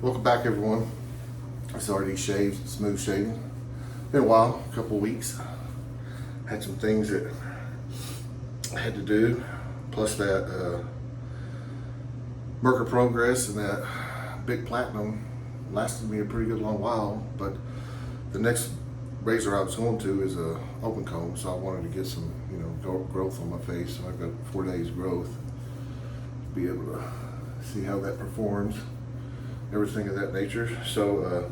Welcome back, everyone. It's already shaved, smooth shaving. Been a while, a couple weeks. Had some things that I had to do, plus that Merker Progress and that Big Platinum lasted me a pretty good long while. But the next razor I was going to is a open comb, so I wanted to get some, growth on my face. So I've got 4 days growth to be able to see how that performs. Everything of that nature. So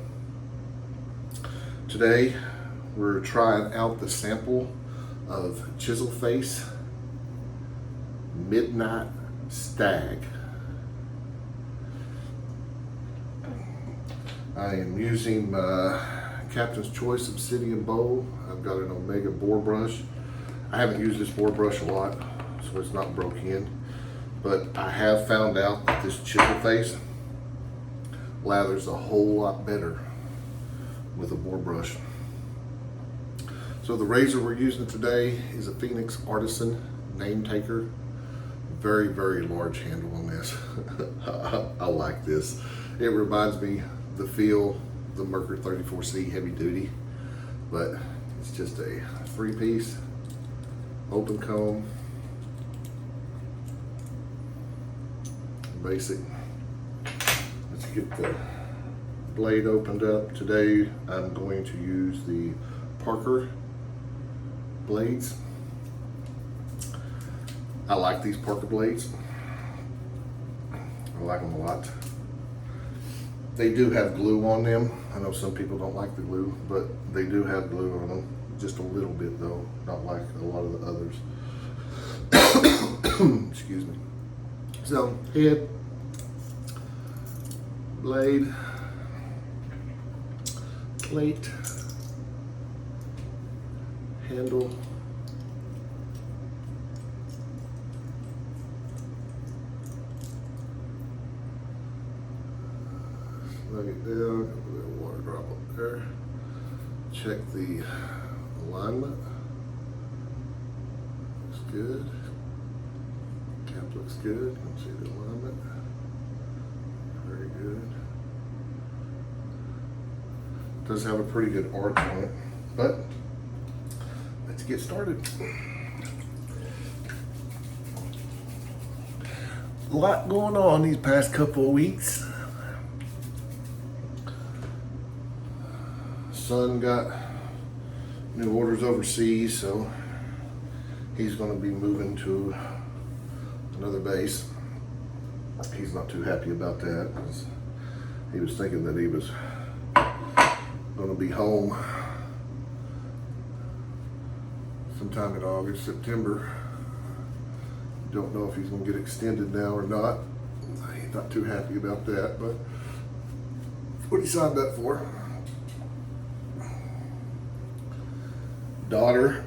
today we're trying out the sample of Chiseled Face Midnight Stag. I am using my Captain's Choice Obsidian bowl. I've got an Omega boar brush. I haven't used this boar brush a lot, so it's not broke in, but I have found out that this Chiseled Face lathers a whole lot better with a boar brush. So the razor we're using today is a Phoenix Artisan NameTaker. Very, very large handle on this. I like this. It reminds me the feel, the Merker 34C heavy duty, but it's just a 3-piece open comb, basic. Let's get the blade opened up. Today I'm going to use the Parker blades. I like these Parker blades. I like them a lot. They do have glue on them. I know some people don't like the glue, but they do have glue on them. Just a little bit though, not like a lot of the others. Excuse me. So head, blade, plate, handle, slug it down, a little water drop up there. Check the alignment. Looks good. Cap looks good. You can see the alignment. Very good. Does have a pretty good arch on it, but let's get started. A lot going on these past couple of weeks. Son got new orders overseas, so he's going to be moving to another base. He's not too happy about that because he was thinking that he was going to be home sometime in August, September. Don't know if he's going to get extended now or not. He's not too happy about that, but it's what he signed up for. Daughter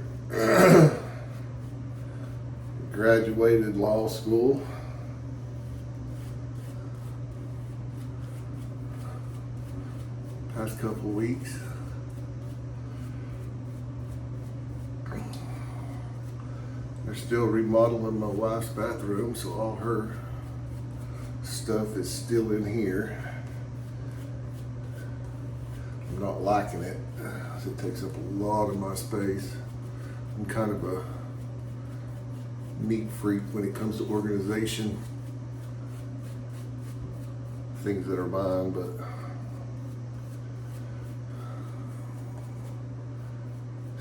graduated law school. Past couple weeks. They're still remodeling my wife's bathroom, so all her stuff is still in here. I'm not liking it. It takes up a lot of my space. I'm kind of a neat freak when it comes to organization. Things that are mine, but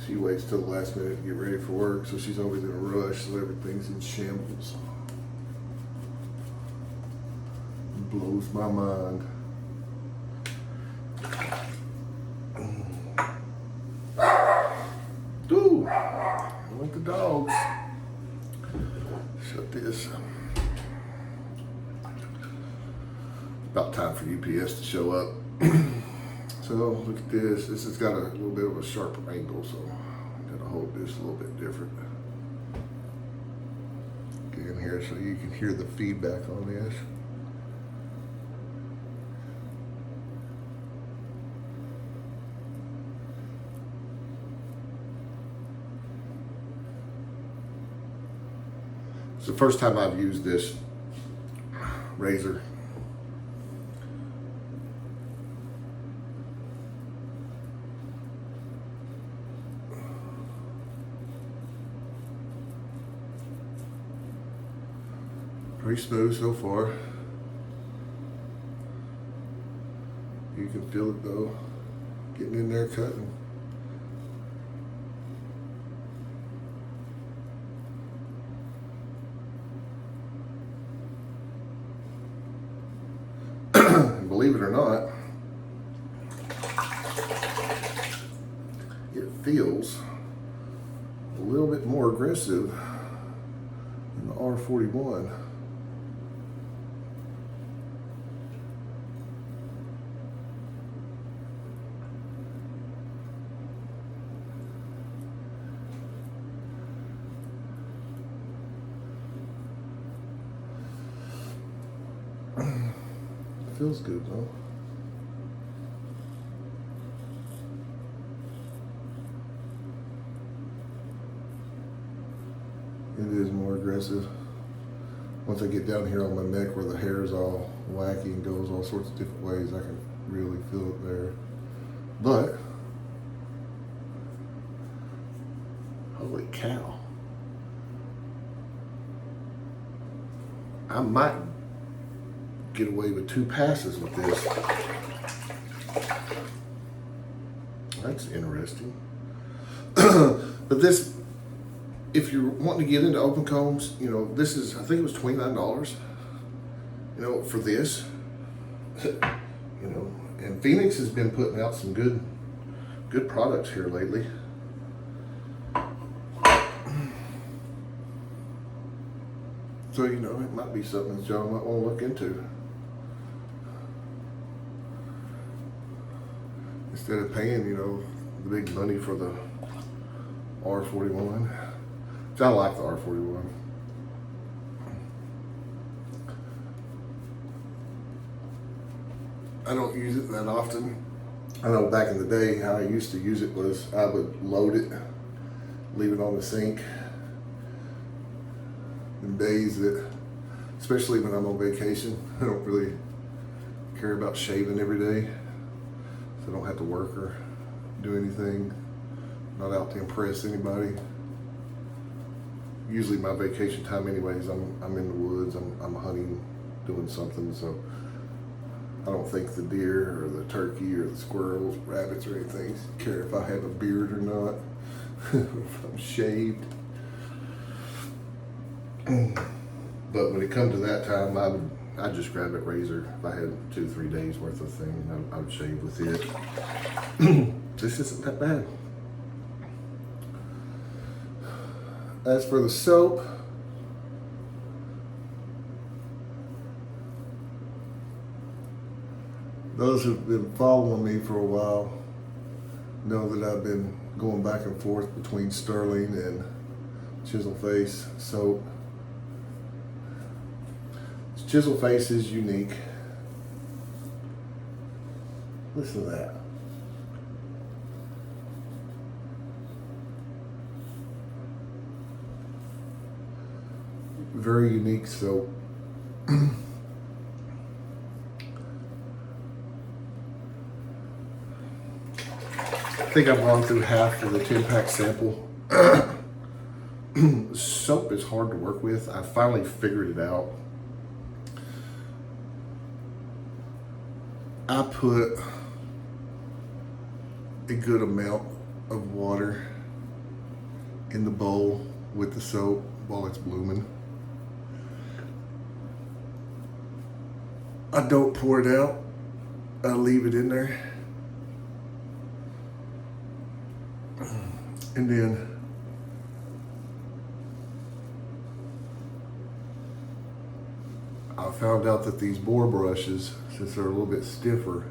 she waits till the last minute to get ready for work, so she's always in a rush, so everything's in shambles. It blows my mind. Ooh, I want the dogs. Shut this. About time for UPS to show up. So look at this. This has got a little bit of a sharper angle, so I'm gonna hold this a little bit different. Get in here so you can hear the feedback on this. It's the first time I've used this razor. Pretty smooth so far. You can feel it though, getting in there cutting. And believe it or not, it feels a little bit more aggressive than the R41. Feels good though. It is more aggressive. Once I get down here on my neck where the hair is all wacky and goes all sorts of different ways, I can really feel it there. But, holy cow. I might get away with 2 passes with this. That's interesting. But this, if you're wanting to get into open combs, you know, this is, I think it was $29, you know, for this. You know, and Phoenix has been putting out some good products here lately. So, you know, it might be something that y'all might want to look into. Instead of paying, you know, the big money for the R41. Which I like the R41. I don't use it that often. I know back in the day how I used to use it was I would load it, leave it on the sink. In days that, especially when I'm on vacation, I don't really care about shaving every day. So I don't have to work or do anything. Not out to impress anybody. Usually my vacation time anyways, I'm in the woods, I'm hunting, doing something, so I don't think the deer or the turkey or the squirrels, rabbits or anything care if I have a beard or not, if I'm shaved. But when it comes to that time, I'd just grab a razor. If I had 2-3 days worth of thing, I would shave with it. This isn't that bad. As for the soap, those who've been following me for a while know that I've been going back and forth between Sterling and Chiseled Face soap. Chiseled Face is unique. Listen to that. Very unique soap. I think I've gone through half of the 10-pack sample. Soap is hard to work with. I finally figured it out. I put a good amount of water in the bowl with the soap while it's blooming. I don't pour it out. I leave it in there. And then I found out that these boar brushes, since they're a little bit stiffer,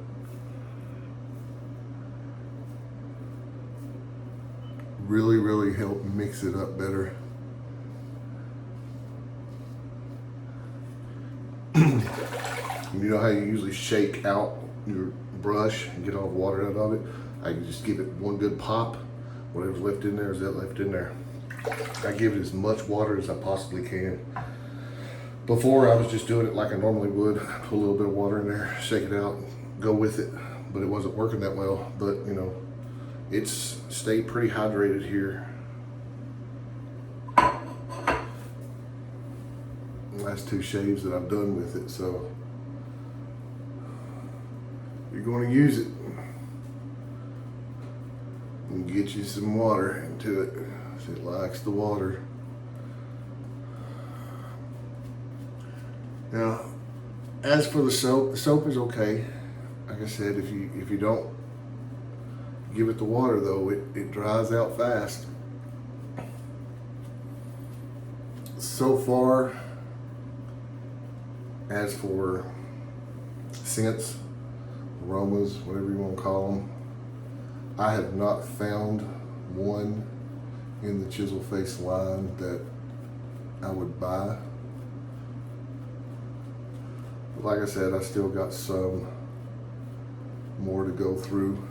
really help mix it up better. You know how you usually shake out your brush and get all the water out of it? I can just give it one good pop. Whatever's left in there is that left in there. I give it as much water as I possibly can. Before I was just doing it like I normally would. Put a little bit of water in there, shake it out, go with it. But it wasn't working that well. But you know, it's stayed pretty hydrated here. last 2 shaves that I've done with it. So you're going to use it, and get you some water into it. So it likes the water. Now, as for the soap is okay. Like I said, if you don't give it the water though, it dries out fast. So far, as for scents, aromas, whatever you want to call them, I have not found one in the Chiseled Face line that I would buy. But like I said, I still got some more to go through.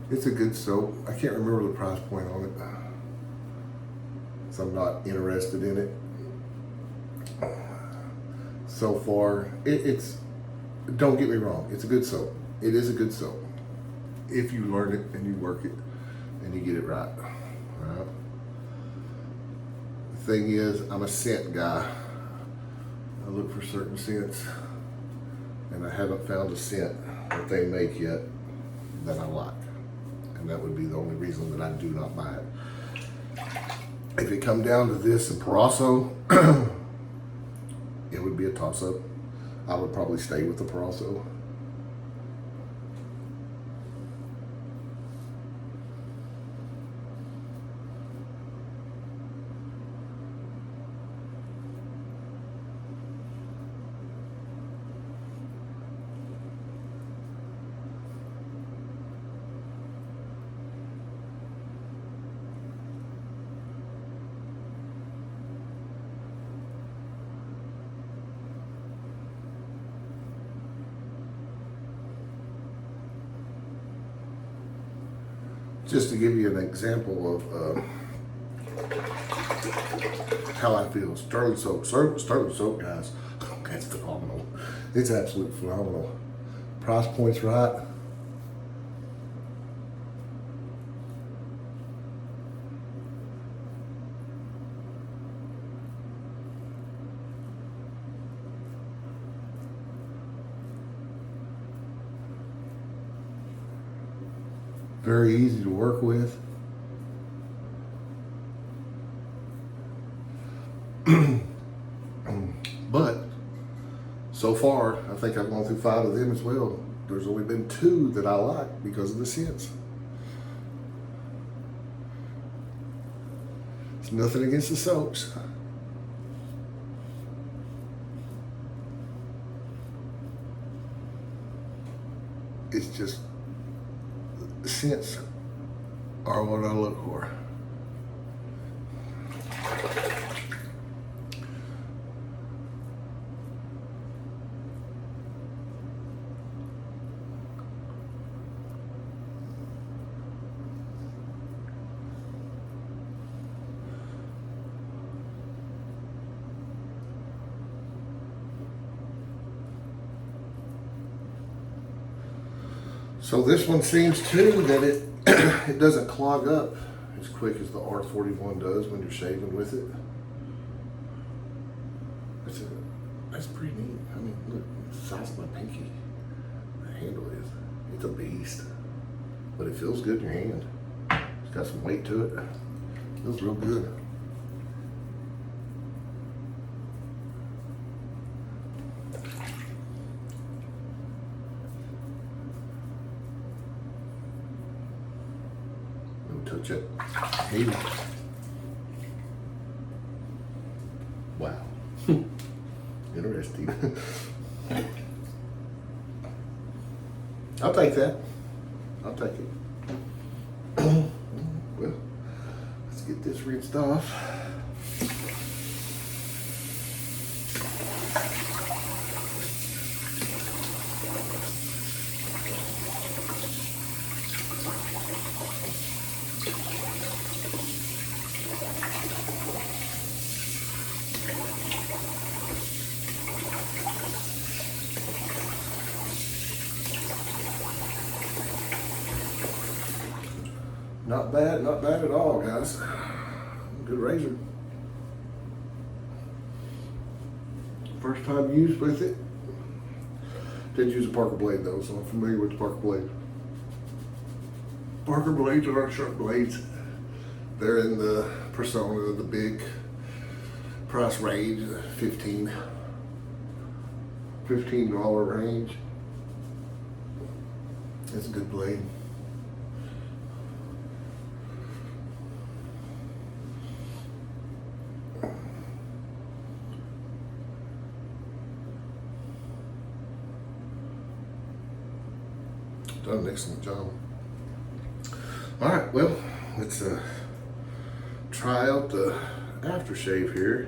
It's a good soap. I can't remember the price point on it, so I'm not interested in it. So far, it's, don't get me wrong, it's a good soap. It is a good soap if you learn it and you work it and you get it right. Right? The thing is, I'm a scent guy. I look for certain scents, and I haven't found a scent that they make yet that I like. And that would be the only reason that I do not buy it. If it come down to this and Prosso, it would be a toss-up. I would probably stay with the Prosso. Just to give you an example of how I feel, Sterling soap, guys, that's phenomenal. It's absolutely phenomenal. Price point's right. Very easy to work with. But so far, I think I've gone through 5 of them as well. There's only been 2 that I like because of the scents. It's nothing against the soaps. It's just the scents are what I look for. So this one seems too that it doesn't clog up as quick as the R41 does when you're shaving with it. That's pretty neat. I mean, look, the size of my pinky. The handle is, it's a beast. But it feels good in your hand. It's got some weight to it. Feels real good. Touch it. Hey. Wow. Interesting. I'll take that. I'll take it. Well, let's get this rinsed off. Not bad at all, guys. Good razor. First time used with it. Did use a Parker blade though, so I'm familiar with the Parker blade. Parker blades are sharp blades. They're in the persona, the big price range, $15 range. It's a good blade. Done an excellent job. All right, well, let's try out the aftershave here.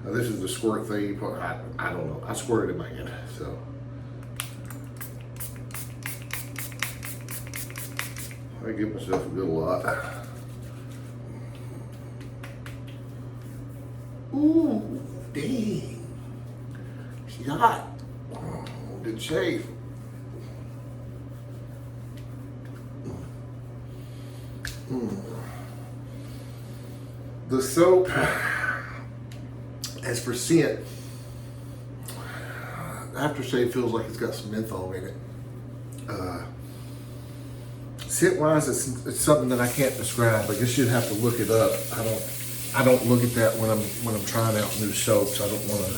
Now, this is the squirt thing you put, I don't know, I squirted in my hand, so. I give myself a good lot. Ooh, dang. She's hot. Good shave. The soap, as for scent, aftershave feels like it's got some menthol in it. Scent wise, it's something that I can't describe. I guess you'd have to look it up. I don't look at that when I'm trying out new soaps. I don't want to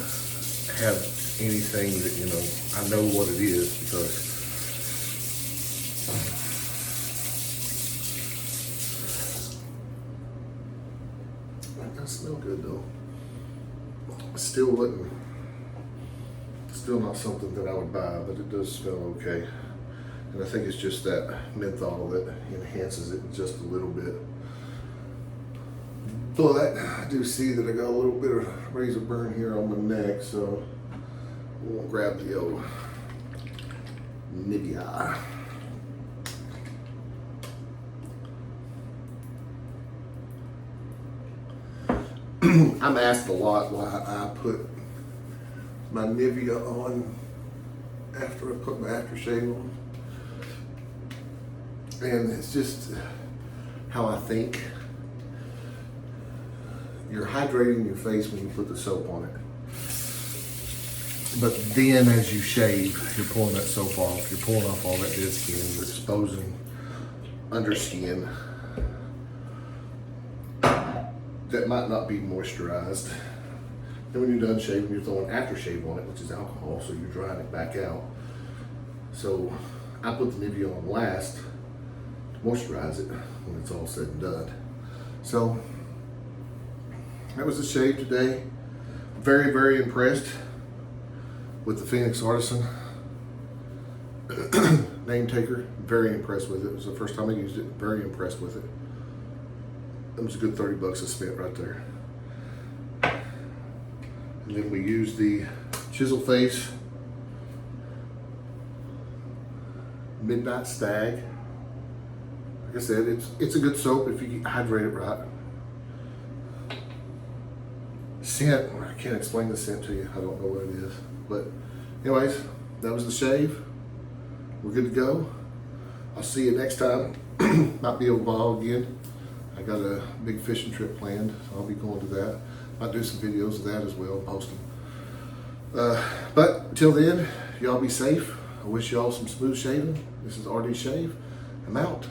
have anything that, you know, I know what it is, because that does smell good though. Still not something that I would buy, but it does smell okay. And I think it's just that menthol that enhances it just a little bit. But I do see that I got a little bit of razor burn here on my neck, so we'll grab the old Nivea. I'm asked a lot why I put my Nivea on after I put my aftershave on. And it's just how I think. You're hydrating your face when you put the soap on it. But then as you shave, you're pulling that soap off. You're pulling off all that dead skin. You're exposing underskin that might not be moisturized. Then when you're done shaving, you're throwing aftershave on it, which is alcohol, so you're drying it back out. So I put the Nivea on last to moisturize it when it's all said and done. So that was the shave today. Very, very impressed with the Phoenix Artisan NameTaker. Very impressed with it. It was the first time I used it. Very impressed with it. It was a good 30 bucks I spent right there. And then we used the Chiseled Face Midnight Stag. Like I said, it's a good soap if you hydrate it right. Scent, I can't explain the scent to you. I don't know what it is. But anyways, that was the shave. We're good to go. I'll see you next time. Might be a while again. I got a big fishing trip planned, so I'll be going to that. Might do some videos of that as well, post them. But until then, y'all be safe. I wish y'all some smooth shaving. This is RD Shave. I'm out.